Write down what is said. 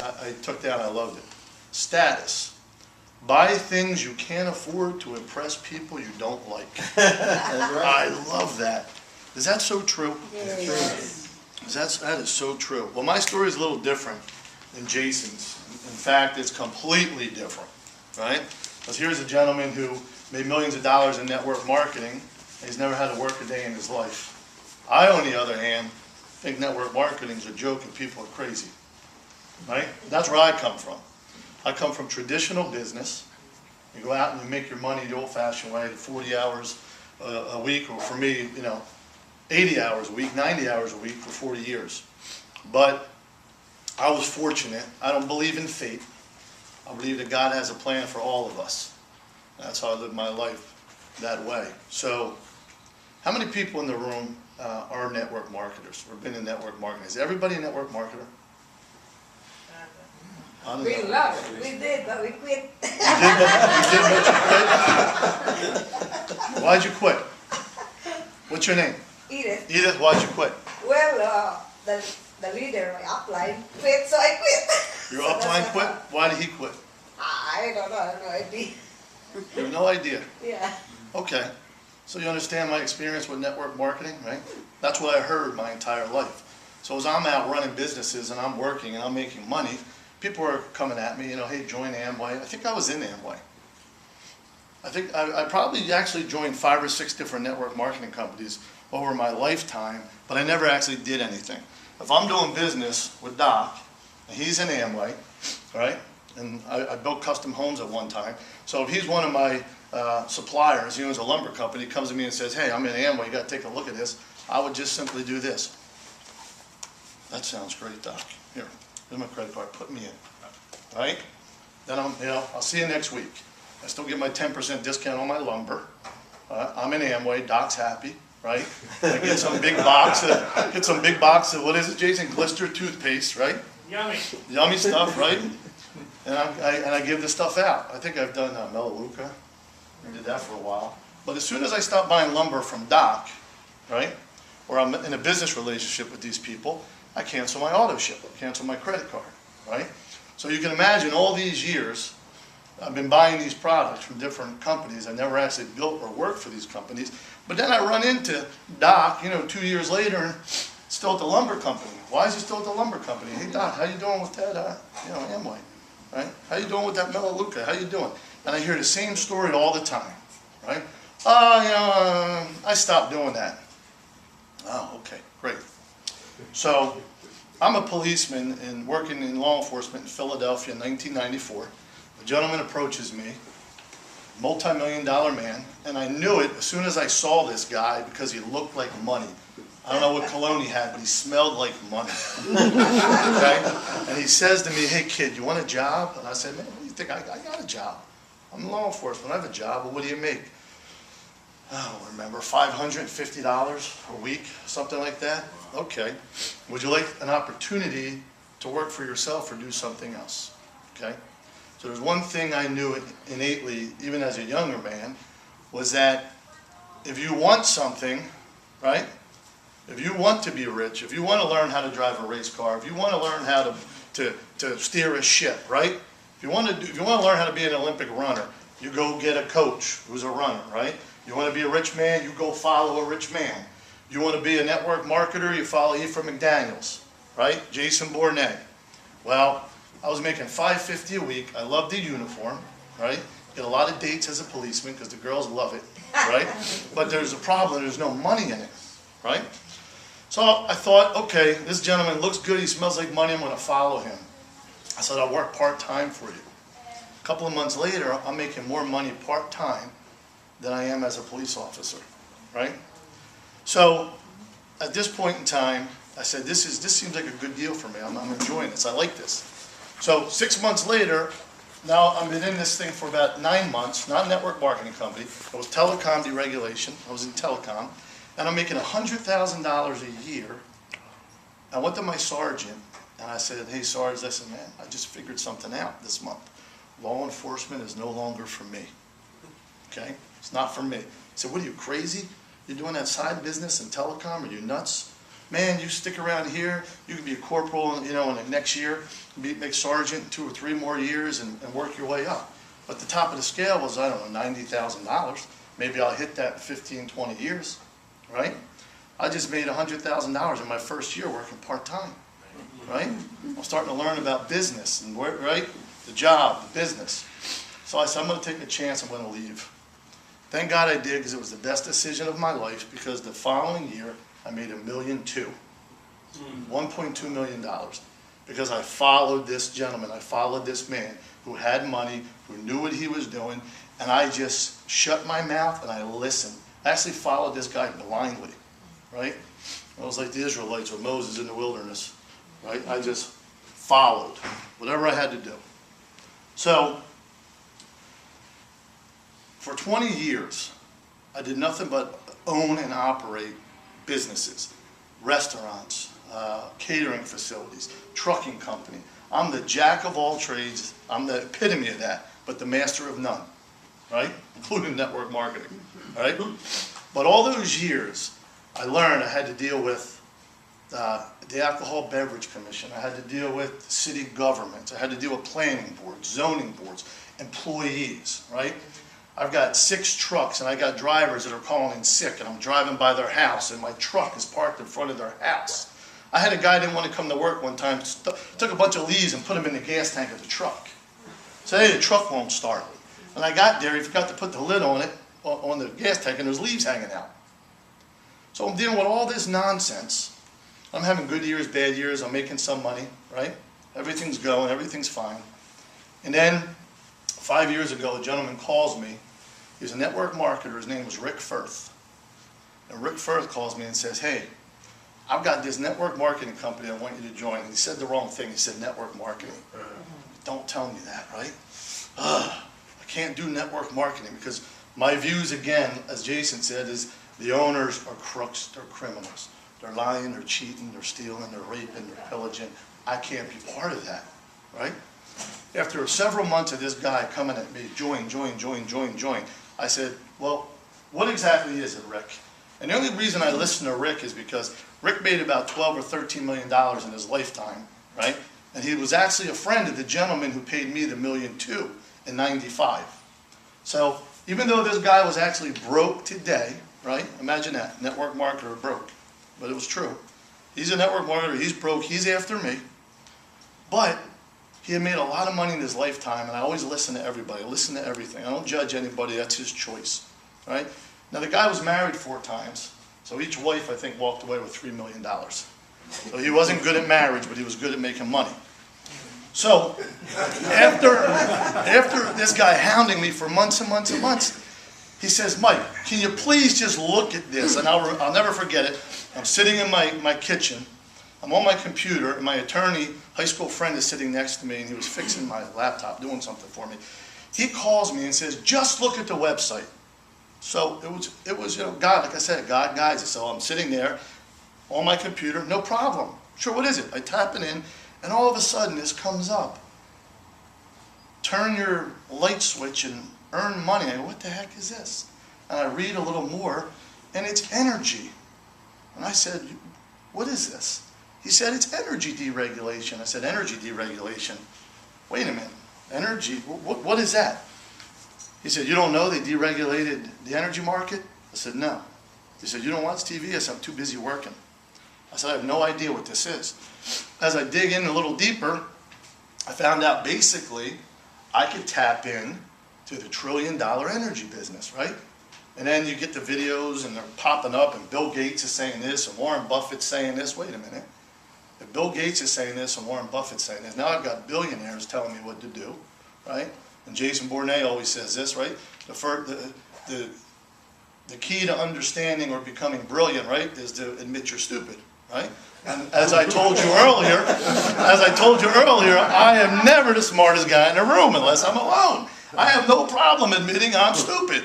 I took down, I loved it. Status. Buy things you can't afford to impress people you don't like. I love that. Is that so true? Yes. That is so true. Well, my story is a little different than Jason's. In fact, it's completely different, right? Because here's a gentleman who made millions of dollars in network marketing, and he's never had to work a day in his life. I, on the other hand, think network marketing is a joke and people are crazy, right? That's where I come from. I come from traditional business. You go out and you make your money the old-fashioned way, 40 hours a week, or for me, 80 hours a week, 90 hours a week for 40 years. But I was fortunate. I don't believe in fate. I believe that God has a plan for all of us. That's how I live my life that way. So, how many people in the room are network marketers or been in network marketing? Is everybody a network marketer? We love it. We did, but we quit. You did, but you quit? Why'd you quit? What's your name? Edith. Edith, why'd you quit? Well, the leader, my upline, quit, so I quit. Your upline quit? Why did he quit? I don't know, I have no idea. You have no idea. Yeah. Okay. So you understand my experience with network marketing, right? That's what I heard my entire life. So as I'm out running businesses and I'm working and I'm making money, people are coming at me, hey, join Amway. I think I was in Amway. I think I probably actually joined 5 or 6 different network marketing companies over my lifetime, but I never actually did anything. If I'm doing business with Doc, and he's in Amway, right? And I built custom homes at one time. So if he's one of my suppliers, he owns a lumber company, comes to me and says, hey, I'm in Amway, you got to take a look at this. I would just simply do this. That sounds great, Doc. Here, here's my credit card, put me in, right? Then I'll see you next week. I still get my 10% discount on my lumber. I'm in Amway, Doc's happy, right? I get some big box of, what is it, Jason? Glister toothpaste, right? Yummy. Yummy stuff, right? And I give this stuff out. I think I've done Melaleuca. I did that for a while. But as soon as I stop buying lumber from Doc, right, or I'm in a business relationship with these people, I cancel my auto ship, cancel my credit card, right? So you can imagine all these years, I've been buying these products from different companies. I never actually built or worked for these companies. But then I run into Doc, 2 years later, still at the lumber company. Why is he still at the lumber company? Hey, Doc, how you doing with that, Amway? Right? How you doing with that Melaleuca? How you doing? And I hear the same story all the time, right? I stopped doing that. Oh, okay, great. So, I'm a policeman and working in law enforcement in Philadelphia in 1994. A gentleman approaches me, multi-million-dollar man, and I knew it as soon as I saw this guy because he looked like money. I don't know what cologne he had, but he smelled like money. Okay? And he says to me, hey kid, you want a job? And I said, man, what do you think? I got a job. I'm in law enforcement, I have a job. Well, what do you make? I don't remember, $550 a week, something like that? Okay. Would you like an opportunity to work for yourself or do something else? Okay? So there's one thing I knew innately, even as a younger man, was that if you want something, right? If you want to be rich, if you want to learn how to drive a race car, if you want to learn how to steer a ship, right? If you want to learn how to be an Olympic runner, you go get a coach who's a runner, right? You want to be a rich man, you go follow a rich man. You want to be a network marketer, you follow Ephraim McDaniels, right? Jason Burnett. Well, I was making $550 a week. I loved the uniform, right? Get a lot of dates as a policeman because the girls love it, right? But there's a problem, there's no money in it, right? So I thought, okay, this gentleman looks good, he smells like money, I'm going to follow him. I said, I'll work part-time for you. A couple of months later, I'm making more money part-time than I am as a police officer, right? So at this point in time, I said, this seems like a good deal for me. I'm enjoying this. I like this. So 6 months later, now I've been in this thing for about 9 months, not a network marketing company. It was telecom deregulation. I was in telecom. And I'm making $100,000 a year. I went to my sergeant and I said, hey, Sarge, listen, man, I just figured something out this month. Law enforcement is no longer for me. Okay? It's not for me. He said, what are you, crazy? You're doing that side business in telecom? Are you nuts? man, you stick around here, you can be a corporal, you know, in the next year, make sergeant 2 or 3 more years and work your way up. But the top of the scale was, I don't know, $90,000. Maybe I'll hit that in 15, 20 years, right? I just made $100,000 in my first year working part-time, right? I'm starting to learn about business and where, right? The job, the business. So I said, I'm going to take a chance, I'm going to leave. Thank God I did, because it was the best decision of my life, because the following year I made $1.2 million, $1.2 million, because I followed this gentleman, I followed this man who had money, who knew what he was doing, and I just shut my mouth and I listened. I actually followed this guy blindly, right? I was like the Israelites with Moses in the wilderness, right? I just followed whatever I had to do. So, for 20 years, I did nothing but own and operate businesses, restaurants, catering facilities, trucking company. I'm the jack of all trades. I'm the epitome of that, but the master of none, right? Including network marketing, right? But all those years, I learned I had to deal with the Alcohol Beverage Commission. I had to deal with city government. I had to deal with planning boards, zoning boards, employees, right? I've got 6 trucks, and I got drivers that are calling in sick, and I'm driving by their house, and my truck is parked in front of their house. I had a guy that didn't want to come to work one time, took a bunch of leaves and put them in the gas tank of the truck. So, hey, the truck won't start. And I got there, he forgot to put the lid on it, on the gas tank, and there's leaves hanging out. So I'm dealing with all this nonsense. I'm having good years, bad years, I'm making some money, right? Everything's going, everything's fine. And then, 5 years ago, a gentleman calls me. He was a network marketer, his name was Rick Firth. And Rick Firth calls me and says, hey, I've got this network marketing company I want you to join. And he said the wrong thing, he said network marketing. Don't tell me that, right? I can't do network marketing, because my views, again, as Jason said, is the owners are crooks, they're criminals. They're lying, they're cheating, they're stealing, they're raping, they're pillaging. I can't be part of that, right? After several months of this guy coming at me, join, I said, well, what exactly is it, Rick? And the only reason I listened to Rick is because Rick made about $12 or $13 million in his lifetime, right? And he was actually a friend of the gentleman who paid me the $1.2 million in '95. So even though this guy was actually broke today, right? Imagine that, network marketer broke, but it was true. He's a network marketer, he's broke, he's after me, but he had made a lot of money in his lifetime, and I always listen to everybody, I listen to everything. I don't judge anybody, that's his choice, right? Now the guy was married 4 times, so each wife, I think, walked away with $3 million. So he wasn't good at marriage, but he was good at making money. So after this guy hounding me for months and months and months, he says, Mike, can you please just look at this? And I'll never forget it. I'm sitting in my kitchen. I'm on my computer, and my attorney, high school friend, is sitting next to me, and he was fixing my laptop, doing something for me. He calls me and says, just look at the website. So it was, you know, God, like I said, God guides us. So I'm sitting there on my computer, no problem. Sure, what is it? I tap it in, and all of a sudden this comes up. Turn your light switch and earn money. I go, what the heck is this? And I read a little more, and it's energy. And I said, what is this? He said, it's energy deregulation. I said, energy deregulation? Wait a minute, energy, what is that? He said, you don't know they deregulated the energy market? I said, no. He said, you don't watch TV? I said, I'm too busy working. I said, I have no idea what this is. As I dig in a little deeper, I found out basically I could tap in to the $1 trillion energy business, right? And then you get the videos and they're popping up, and Bill Gates is saying this, and Warren Buffett's saying this. Wait a minute. If Bill Gates is saying this and Warren Buffett's saying this, now I've got billionaires telling me what to do, right? And Jason Burnett always says this, right? The key to understanding or becoming brilliant, right, is to admit you're stupid, right? And as I told you earlier, I am never the smartest guy in the room unless I'm alone. I have no problem admitting I'm stupid.